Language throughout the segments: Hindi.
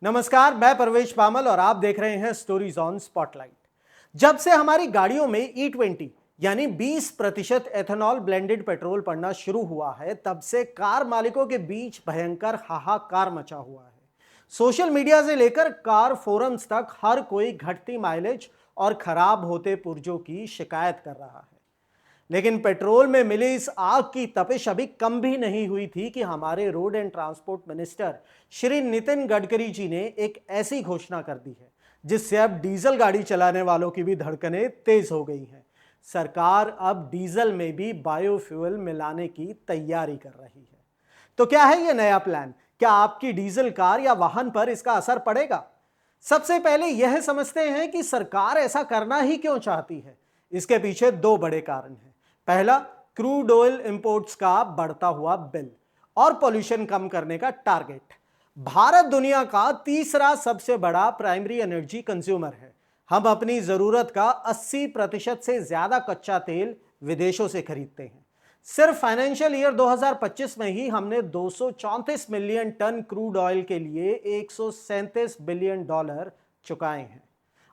नमस्कार, मैं परवेश पामल और आप देख रहे हैं स्टोरीज ऑन स्पॉटलाइट। जब से हमारी गाड़ियों में E20 यानी 20% एथेनॉल ब्लेंडेड पेट्रोल पड़ना शुरू हुआ है, तब से कार मालिकों के बीच भयंकर हाहाकार मचा हुआ है। सोशल मीडिया से लेकर कार फोरम्स तक हर कोई घटती माइलेज और खराब होते पुर्जों की शिकायत कर रहा है। लेकिन पेट्रोल में मिली इस आग की तपिश अभी कम भी नहीं हुई थी कि हमारे road and transport minister Shri Nitin Gadkari ji ने एक ऐसी घोषणा कर दी है जिससे अब डीजल गाड़ी चलाने वालों की भी धड़कनें तेज हो गई हैं। सरकार अब डीजल में भी बायोफ्यूल मिलाने की तैयारी कर रही है। तो क्या है यह नया प्लान? क्या आपकी डीजल कार या वाहन पर इसका असर पड़ेगा? सबसे पहले यह समझते हैं कि सरकार ऐसा करना ही क्यों चाहती है। इसके पीछे दो बड़े कारण हैं। पहला, क्रूड ऑयल इंपोर्ट्स का बढ़ता हुआ बिल और पॉल्यूशन कम करने का टारगेट। भारत दुनिया का तीसरा सबसे बड़ा प्राइमरी एनर्जी कंज्यूमर है। हम अपनी जरूरत का 80% से ज्यादा कच्चा तेल विदेशों से खरीदते हैं। सिर्फ फाइनेंशियल ईयर 2025 में ही हमने 234 मिलियन टन क्रूड ऑयल के लिए 137 बिलियन डॉलर चुकाए हैं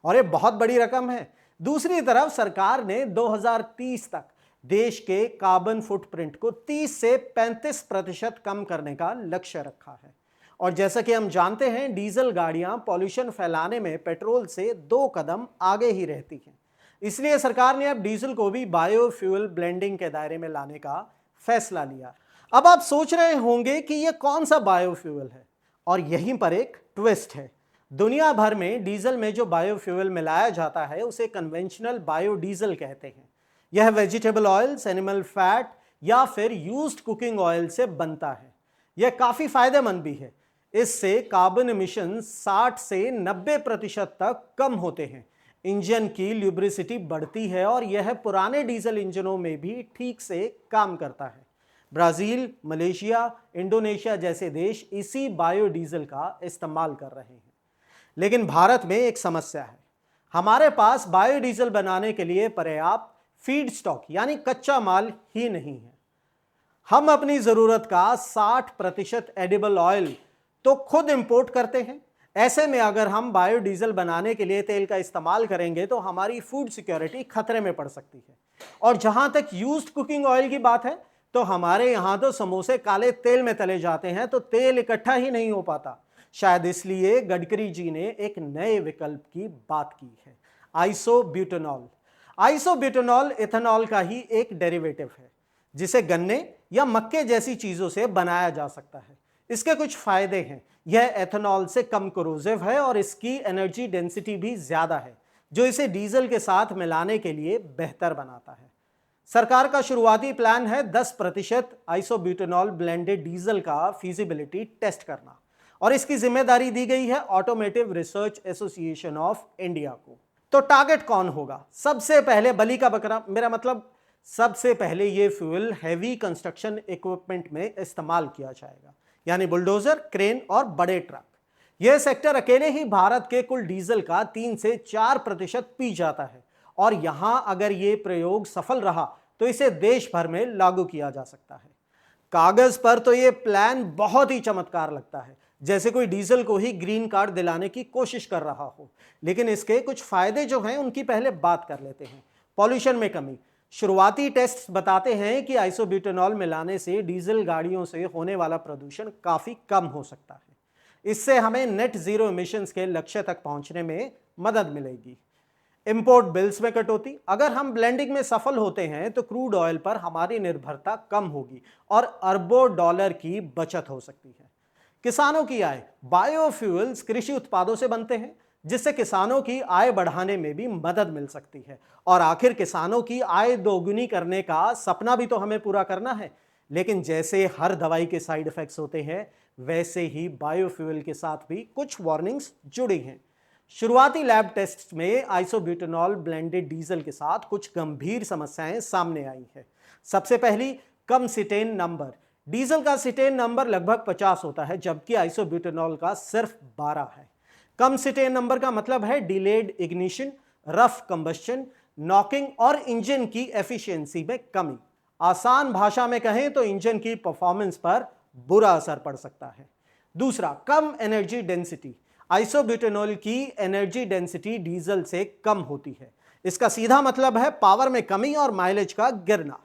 और ये बहुत बड़ी रकम है। दूसरी तरफ सरकार ने 2030 तक देश के कार्बन फुटप्रिंट को 30 से 35% कम करने का लक्ष्य रखा है। और जैसा कि हम जानते हैं, डीजल गाड़ियां पॉल्यूशन फैलाने में पेट्रोल से 2 कदम आगे ही रहती हैं। इसलिए सरकार ने अब डीजल को भी बायोफ्यूल ब्लेंडिंग के दायरे में लाने का फैसला लिया। अब आप सोच रहे होंगे कि यह कौन सा बायोफ्यूल है, और यहीं पर एक ट्विस्ट है। दुनिया भर में डीजल में जो बायोफ्यूल मिलाया जाता है उसे कन्वेंशनल बायोडीजल कहते हैं। यह वेजिटेबल ऑयल्स, एनिमल फैट या फिर यूज्ड कुकिंग ऑयल से बनता है। यह काफी फायदेमंद भी है। इससे कार्बन एमिशन 60 से 90% तक कम होते हैं। इंजन की ल्यूब्रिसिटी बढ़ती है और यह पुराने डीजल इंजनों में भी ठीक से काम करता है। ब्राजील, मलेशिया, इंडोनेशिया जैसे देश इसी बायोडीजल का इस्तेमाल कर रहे हैं। लेकिन भारत में एक समस्या है। हमारे पास बायोडीजल बनाने के लिए पर्याप्त फीड स्टॉक यानी कच्चा माल ही नहीं है। हम अपनी जरूरत का 60% एडिबल ऑयल तो खुद इंपोर्ट करते हैं। ऐसे में अगर हम बायोडीजल बनाने के लिए तेल का इस्तेमाल करेंगे तो हमारी फूड सिक्योरिटी खतरे में पड़ सकती है। और जहां तक यूज्ड कुकिंग ऑयल की बात है, तो हमारे यहां तो समोसे काले तेल में तले जाते हैं, तो तेल इकट्ठा ही नहीं हो पाता। शायद इसलिए गडकरी जी ने एक नए विकल्प की बात की है, आइसोब्यूटेनॉल। आइसोब्यूटेनॉल इथेनॉल का ही एक डेरिवेटिव है जिसे गन्ने या मक्के जैसी चीजों से बनाया जा सकता है। इसके कुछ फायदे हैं। यह एथेनॉल से कम कोरोसिव है और इसकी एनर्जी डेंसिटी भी ज्यादा है, जो इसे डीजल के साथ मिलाने के लिए बेहतर बनाता है। सरकार का शुरुआती प्लान है 10% आइसोब्यूटेनॉल ब्लेंडेड डीजल का फीजिबिलिटी टेस्ट करना, और इसकी जिम्मेदारी दी गई है automotive research association of India को। तो टारगेट कौन होगा? सबसे पहले बलि का बकरा, मेरा मतलब सबसे पहले ये फ्यूल हैवी कंस्ट्रक्शन इक्विपमेंट में इस्तेमाल किया जाएगा, यानी बुलडोजर, क्रेन और बड़े ट्रक। यह सेक्टर अकेले ही भारत के कुल डीजल का 3 से 4% पी जाता है, और यहां अगर ये प्रयोग सफल रहा तो इसे देश भर में लागू किया जा सकता है। कागज पर तो ये प्लान बहुत ही चमत्कार लगता है, जैसे कोई डीजल को ही ग्रीन कार्ड दिलाने की कोशिश कर रहा हो। लेकिन इसके कुछ फायदे जो हैं उनकी पहले बात कर लेते हैं। पॉल्यूशन में कमी। शुरुआती टेस्ट बताते हैं कि आइसोब्यूटेनॉल मिलाने से डीजल गाड़ियों से होने वाला प्रदूषण काफी कम हो सकता है। इससे हमें नेट जीरो एमिशंस के लक्ष्य तक पहुंचने में मदद मिलेगी। इंपोर्ट बिल्स में कटौती। अगर हम ब्लेंडिंग में सफल होते हैं तो क्रूड ऑयल पर हमारी निर्भरता कम होगी और अरबों डॉलर की बचत हो सकती है। किसानों की आय। बायोफ्यूल्स कृषि उत्पादों से बनते हैं, जिससे किसानों की आय बढ़ाने में भी मदद मिल सकती है। और आखिर किसानों की आय दोगुनी करने का सपना भी तो हमें पूरा करना है। लेकिन जैसे हर दवाई के साइड इफेक्ट्स होते हैं, वैसे ही बायोफ्यूल के साथ भी कुछ वार्निंग्स जुड़ी हैं। शुरुआती लैब टेस्ट में आइसोब्यूटेनॉल ब्लेंडेड डीजल के साथ कुछ गंभीर समस्याएं सामने आई है। सबसे पहली, कम सिटेन नंबर। डीजल का सिटेन नंबर लगभग 50 होता है, जबकि आइसोब्यूटेनॉल का सिर्फ 12 है। कम सिटेन नंबर का मतलब है delayed ignition, rough combustion, knocking और इंजन की एफिशिएंसी में कमी। आसान भाषा में कहें तो इंजन की परफॉर्मेंस पर बुरा असर पड़ सकता है। दूसरा, कम एनर्जी डेंसिटी। आइसोब्यूटेनॉल की एनर्जी डेंसिटी डीजल से कम होती है। इसका सीधा मतलब है पावर में कमी और माइलेज का गिरना।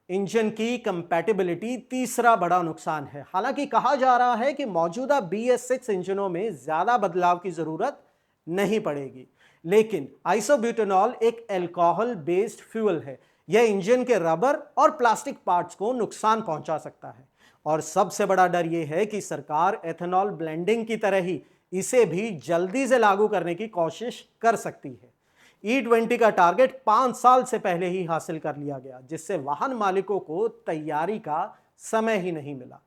इंजन की कंपैटिबिलिटी तीसरा बड़ा नुकसान है। हालांकि कहा जा रहा है कि मौजूदा BS6 इंजनों में ज्यादा बदलाव की जरूरत नहीं पड़ेगी, लेकिन आइसोब्यूटेनॉल एक अल्कोहल बेस्ड फ्यूल है। यह इंजन के रबर और प्लास्टिक पार्ट्स को नुकसान पहुंचा सकता है। और सबसे बड़ा डर यह है कि सरकार एथेनॉल ब्लेंडिंग की तरह ही इसे भी जल्दी से लागू करने की कोशिश कर सकती है। E20 का टारगेट 5 साल से पहले ही हासिल कर लिया गया, जिससे वाहन मालिकों को तैयारी का समय ही नहीं मिला।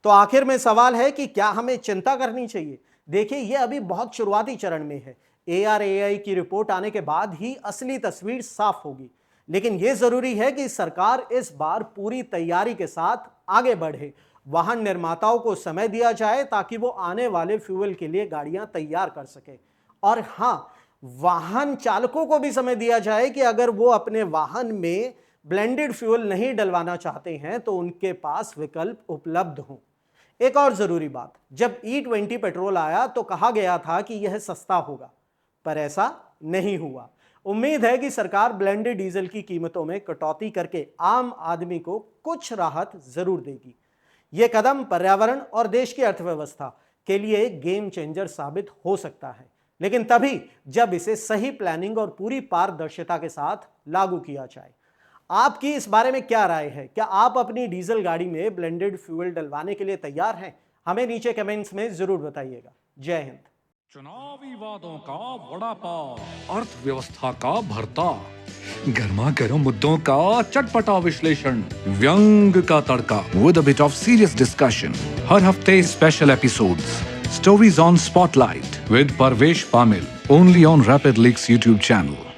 तो आखिर में सवाल है कि क्या हमें चिंता करनी चाहिए? देखिए, यह अभी बहुत शुरुआती चरण में है। ARAI की रिपोर्ट आने के बाद ही असली तस्वीर साफ होगी। लेकिन यह जरूरी है कि सरकार इस बार पूरी तैयारी के साथ आगे बढ़े। वाहन निर्माताओं को समय दिया जाए ताकि वो आने वाले फ्यूल के लिए गाड़ियां तैयार कर सके। और हाँ, वाहन चालकों को भी समय दिया जाए कि अगर वो अपने वाहन में ब्लेंडेड फ्यूल नहीं डलवाना चाहते हैं तो उनके पास विकल्प उपलब्ध हों। एक और जरूरी बात, जब E20 पेट्रोल आया तो कहा गया था कि यह सस्ता होगा, पर ऐसा नहीं हुआ। उम्मीद है कि सरकार ब्लेंडेड डीजल की कीमतों में कटौती करके आम आदमी को कुछ राहत जरूर देगी। यह कदम पर्यावरण और देश की अर्थव्यवस्था के लिए गेम चेंजर साबित हो सकता है, लेकिन तभी जब इसे सही प्लानिंग और पूरी पारदर्शिता के साथ लागू किया जाए। आपकी इस बारे में क्या राय है? क्या आप अपनी डीजल गाड़ी में ब्लेंडेड फ्यूल डलवाने के लिए तैयार हैं? हमें नीचे कमेंट्स में जरूर बताइएगा। जय हिंद। चुनावी वादों का वड़ा पाव, अर्थव्यवस्था का भरता, गर्मा गर्म मुद्दों का चटपटा विश्लेषण, व्यंग का तड़का with a bit of serious discussion. हर हफ्ते special episodes, stories on spotlight with Parvesh Pamil, only on Rapid Leaks YouTube channel.